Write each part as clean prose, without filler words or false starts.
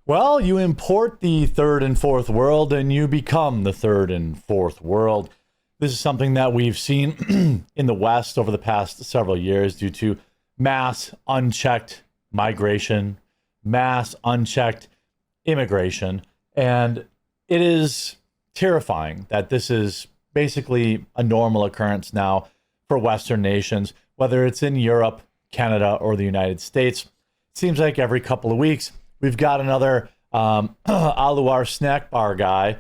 Well, you import the third and fourth world and you become the third and fourth world. This is something that we've seen in the West over the past several years due to mass unchecked migration, mass unchecked immigration. And it is terrifying that this is basically a normal occurrence now for Western nations, whether it's in Europe, Canada, or the United States. It seems like every couple of weeks, we've got another Aluar snack bar guy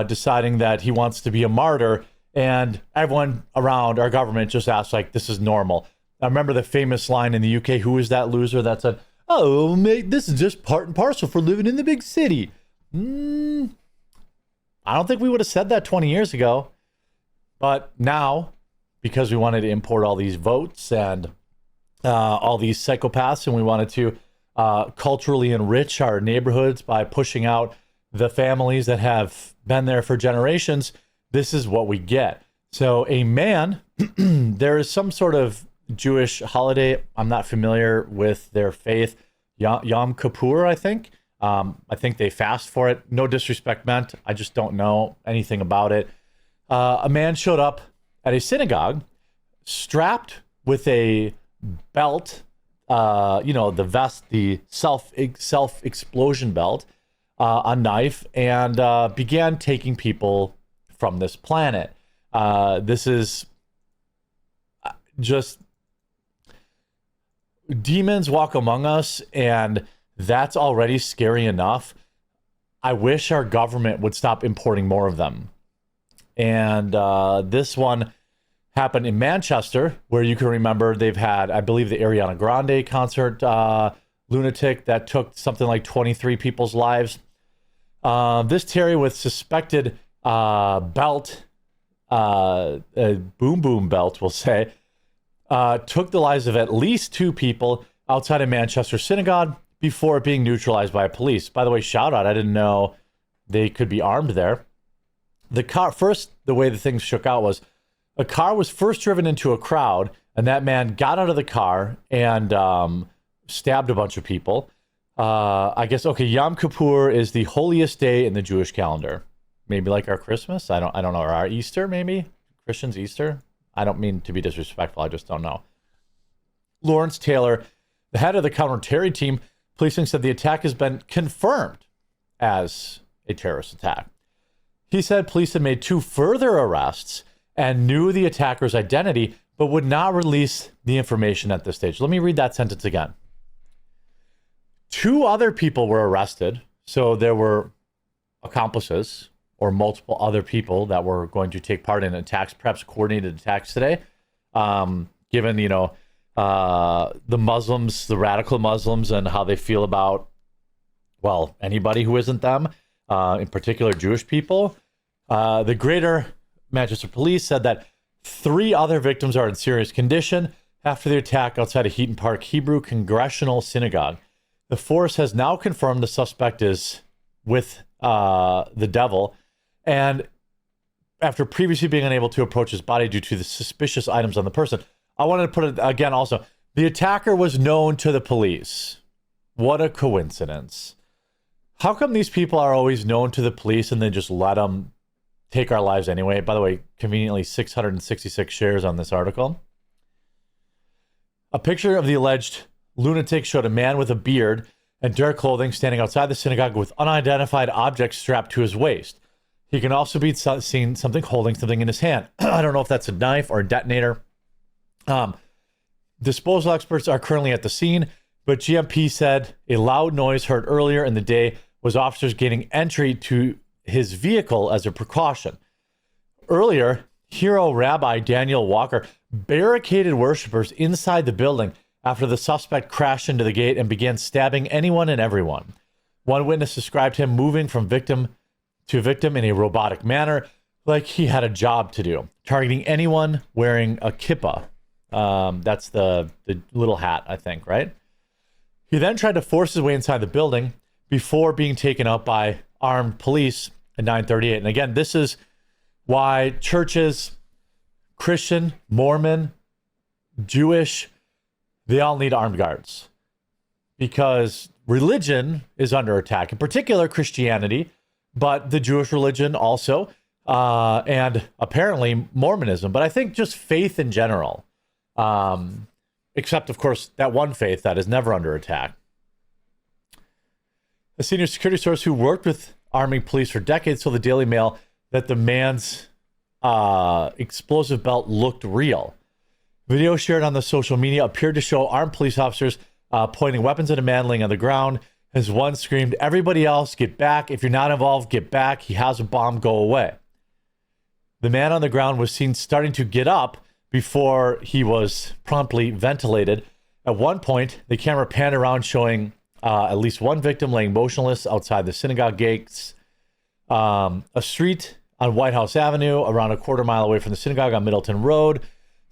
deciding that he wants to be a martyr, and everyone around our government just acts like this is normal. I remember the famous line in the UK, who is that loser that said, "Oh, mate, this is just part and parcel for living in the big city." I don't think we would have said that 20 years ago. But now, because we wanted to import all these votes and all these psychopaths, and we wanted to culturally enrich our neighborhoods by pushing out the families that have been there for generations, this is what we get. So a man, there is some sort of Jewish holiday. I'm not familiar with their faith. Yom Kippur, I think. I think they fast for it. No disrespect meant. I just don't know anything about it. A man showed up at a synagogue strapped with a belt, the vest, the self-explosion belt, a knife, and began taking people from this planet. This is just demons walk among us, and that's already scary enough. I wish our government would stop importing more of them. And this one happened in Manchester, where you can remember they've had, I believe, the Ariana Grande concert lunatic that took something like 23 people's lives. This Terry with suspected belt, boom boom belt, we'll say, took the lives of at least 2 people outside of Manchester Synagogue before being neutralized by police. By the way, shout out, I didn't know they could be armed there. The car, first, the way the things shook out was a car was first driven into a crowd, and that man got out of the car and stabbed a bunch of people. I guess, okay, Yom Kippur is the holiest day in the Jewish calendar. Maybe like our Christmas? I don't know. Or our Easter, maybe? Christians' Easter? I don't mean to be disrespectful. I just don't know. Lawrence Taylor, the head of the counter-terror team, policing said the attack has been confirmed as a terrorist attack. He said police had made 2 further arrests and knew the attacker's identity, but would not release the information at this stage. Let me read that sentence again. 2 other people were arrested. So there were accomplices or multiple other people that were going to take part in attacks, perhaps coordinated attacks today. Given, the Muslims, the radical Muslims, and how they feel about, well, anybody who isn't them, in particular Jewish people. The Greater Manchester Police said that 3 other victims are in serious condition after the attack outside of Heaton Park Hebrew Congregational Synagogue. The force has now confirmed the suspect is with the devil, and after previously being unable to approach his body due to the suspicious items on the person. I wanted to put it again also. The attacker was known to the police. What a coincidence. How come these people are always known to the police and then just let them take our lives anyway? By the way, conveniently 666 shares on this article. A picture of the alleged lunatic showed a man with a beard and dark clothing standing outside the synagogue with unidentified objects strapped to his waist. He can also be seen holding something in his hand. I don't know if that's a knife or a detonator. Disposal experts are currently at the scene, but GMP said a loud noise heard earlier in the day was officers gaining entry to his vehicle as a precaution. Earlier, hero Rabbi Daniel Walker barricaded worshipers inside the building after the suspect crashed into the gate and began stabbing anyone and everyone. One witness described him moving from victim to victim in a robotic manner, like he had a job to do, targeting anyone wearing a kippah. That's the little hat, I think, right? He then tried to force his way inside the building before being taken out by armed police at 9:38. And again, this is why churches, Christian, Mormon, Jewish, they all need armed guards. Because religion is under attack, in particular Christianity, but the Jewish religion also, and apparently Mormonism. But I think just faith in general, except, of course, that one faith that is never under attack. A senior security source who worked with Army police for decades told the Daily Mail that the man's explosive belt looked real. Video shared on the social media appeared to show armed police officers pointing weapons at a man laying on the ground. As one screamed, "Everybody else, get back. If you're not involved, get back. He has a bomb. Go away." The man on the ground was seen starting to get up before he was promptly ventilated. At one point, the camera panned around, showing at least one victim laying motionless outside the synagogue gates. A street on White House Avenue, around a quarter mile away from the synagogue on Middleton Road,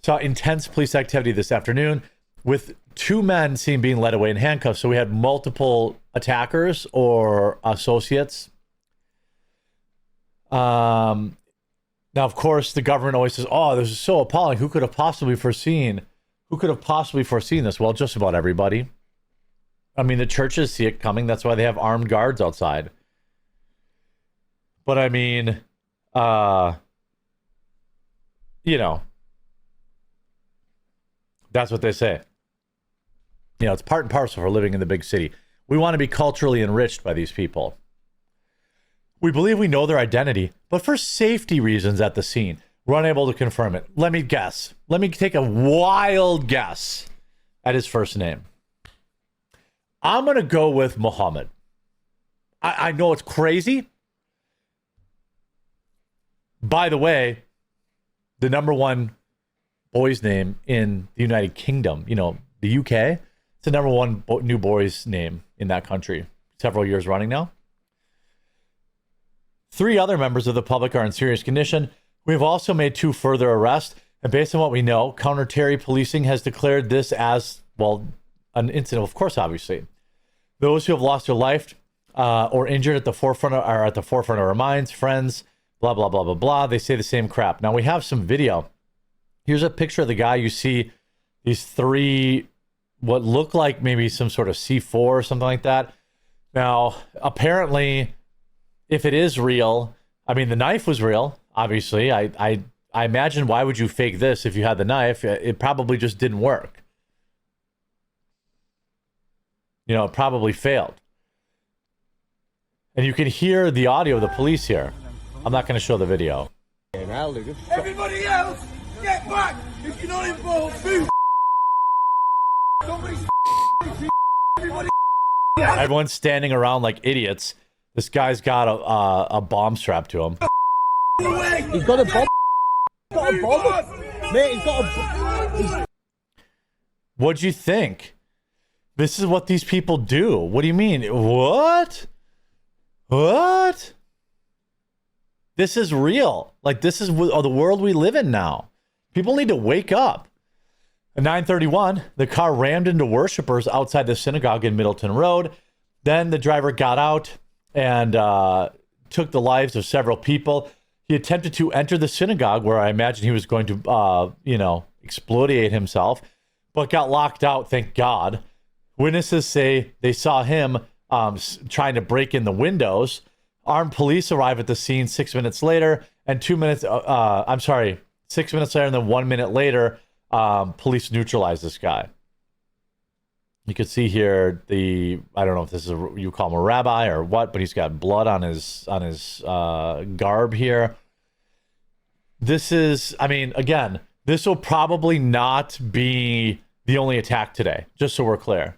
saw intense police activity this afternoon, with 2 men seen being led away in handcuffs. So we had multiple attackers or associates. Now, of course, the government always says, "Oh, this is so appalling. Who could have possibly foreseen this?" Well, just about everybody. I mean, the churches see it coming. That's why they have armed guards outside. But I mean, that's what they say. It's part and parcel for living in the big city. We want to be culturally enriched by these people. We believe we know their identity, but for safety reasons at the scene, we're unable to confirm it. Let me guess. Let me take a wild guess at his first name. I'm going to go with Muhammad. I know it's crazy. By the way, the number one boy's name in the United Kingdom, the UK, it's the number one new boy's name in that country, several years running now. 3 other members of the public are in serious condition. We've also made 2 further arrests, and based on what we know, counter-terror policing has declared this as, well, an incident, of course, obviously. Those who have lost their life or injured are at the forefront of our minds, friends, blah, blah, blah, blah, blah. They say the same crap. Now, we have some video. Here's a picture of the guy. You see these 3, what look like maybe some sort of C4 or something like that. Now, apparently, if it is real, I mean, the knife was real, obviously. I imagine, why would you fake this if you had the knife? It probably just didn't work. It probably failed. And you can hear the audio of the police here. I'm not going to show the video. Everybody else, get back! If you're not involved, move! Everybody. Everyone's standing around like idiots. This guy's got a bomb strapped to him. He's got a bomb. He's got a bomb. Mate, he's got a... What'd you think? This is what these people do. What do you mean? What? This is real. Like, this is the world we live in now. People need to wake up. At 9:31, the car rammed into worshipers outside the synagogue in Middleton Road. Then the driver got out and took the lives of several people. He attempted to enter the synagogue, where I imagine he was going to, exfoliate himself, but got locked out, thank God. Witnesses say they saw him trying to break in the windows. Armed police arrive at the scene 6 minutes later, and 6 minutes later, and then 1 minute later, police neutralize this guy. You can see here I don't know if this is you call him a rabbi or what, but he's got blood on his garb here. This is, again, this will probably not be the only attack today, just so we're clear.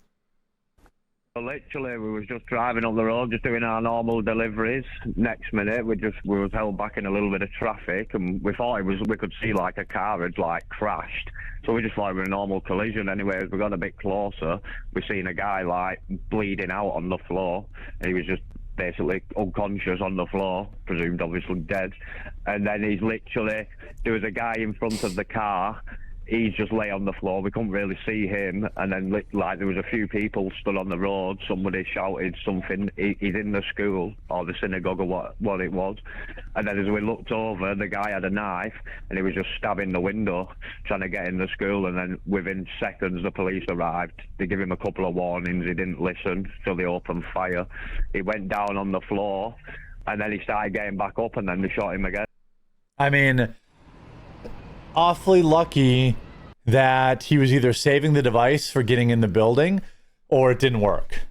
Literally, we was just driving up the road, just doing our normal deliveries. Next minute, we was held back in a little bit of traffic, and we thought we could see like a car had like crashed. So we just thought it was a normal collision. Anyway, as we got a bit closer, we seen a guy like bleeding out on the floor, and he was just basically unconscious on the floor, presumed obviously dead. And then there was a guy in front of the car. he's just lay on the floor. We couldn't really see him, and then like there was a few people stood on the road. Somebody shouted something. He's in the school or the synagogue or what it was. And then as we looked over, the guy had a knife and he was just stabbing the window, trying to get in the school. And then within seconds, the police arrived. They gave him a couple of warnings. He didn't listen, so they opened fire. He went down on the floor, and then he started getting back up, and then they shot him again. I mean, awfully lucky that he was either saving the device for getting in the building or it didn't work.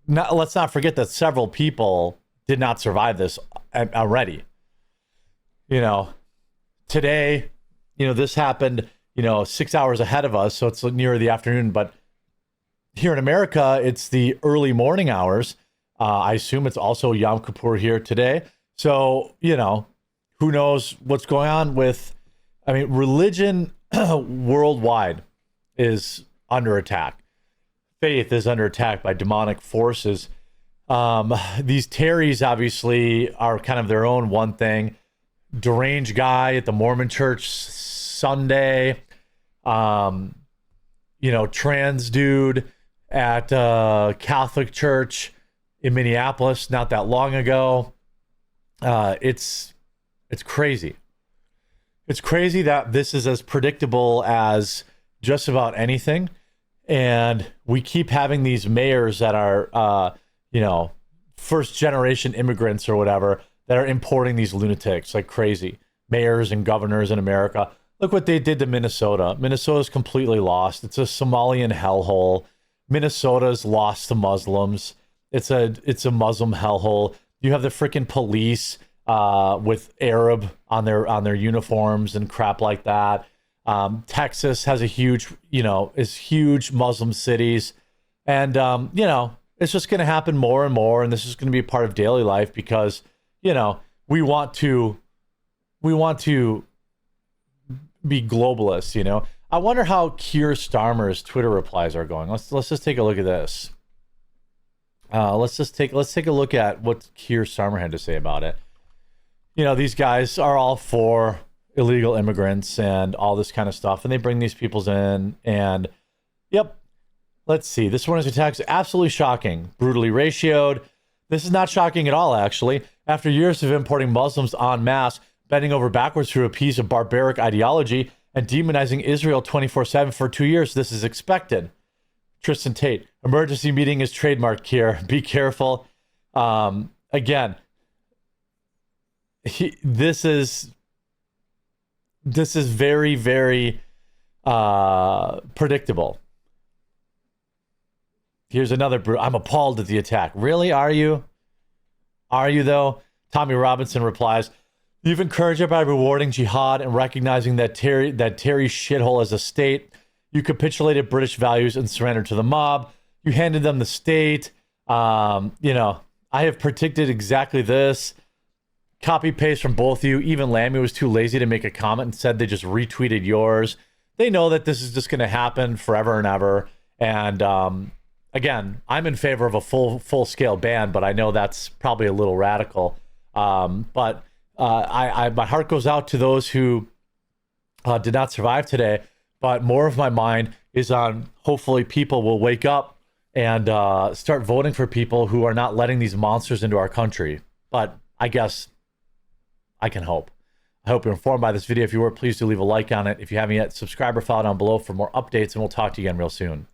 Now, let's not forget that several people did not survive this already. You know, today, you know, this happened, you know, 6 hours ahead of us, so it's near the afternoon, but here in America, it's the early morning hours. I assume it's also Yom Kippur here today. So, you know, who knows what's going on with, I mean, religion worldwide is under attack. Faith is under attack by demonic forces. These Terrys obviously are kind of their own one thing. Deranged guy at the Mormon church Sunday. You know, trans dude at Catholic church in Minneapolis not that long ago. It's crazy. It's crazy that this is as predictable as just about anything. And we keep having these mayors that are, you know, first generation immigrants or whatever that are importing these lunatics like crazy. Mayors and governors in America. Look what they did to Minnesota. Minnesota's completely lost. It's a Somalian hellhole. Minnesota's lost to Muslims. It's a Muslim hellhole. You have the freaking police with Arab on their uniforms and crap like that. Texas has a huge, you know, is huge Muslim cities. And, you know, it's just going to happen more and more. And this is going to be a part of daily life because, you know, we want to be globalists, you know. I wonder how Keir Starmer's Twitter replies are going. Let's just take a look at this. Let's take a look at what Keir Starmer had to say about it. You know, these guys are all for illegal immigrants and all this kind of stuff, and they bring these peoples in, and yep. Let's see. This morning's attacks absolutely shocking, brutally ratioed. This is not shocking at all, actually. After years of importing Muslims en masse, bending over backwards to appease a barbaric ideology, and demonizing Israel 24/7 for 2 years, this is expected. Tristan Tate, emergency meeting is trademarked here. Be careful. Again, this is very, very predictable. Here's another. I'm appalled at the attack. Really? Are you? Are you, though? Tommy Robinson replies, you've encouraged it by rewarding jihad and recognizing that Terry shithole as a state. You capitulated British values and surrendered to the mob. You handed them the state. You know, I have predicted exactly this. Copy paste from both of you. Even Lammy was too lazy to make a comment and said they just retweeted yours. They know that this is just going to happen forever and ever. And again, I'm in favor of a full scale ban, but I know that's probably a little radical. But my heart goes out to those who did not survive today. But more of my mind is on hopefully people will wake up and start voting for people who are not letting these monsters into our country. But I guess I can hope. I hope you're informed by this video. If you were, please do leave a like on it. If you haven't yet, subscribe or follow down below for more updates, and we'll talk to you again real soon.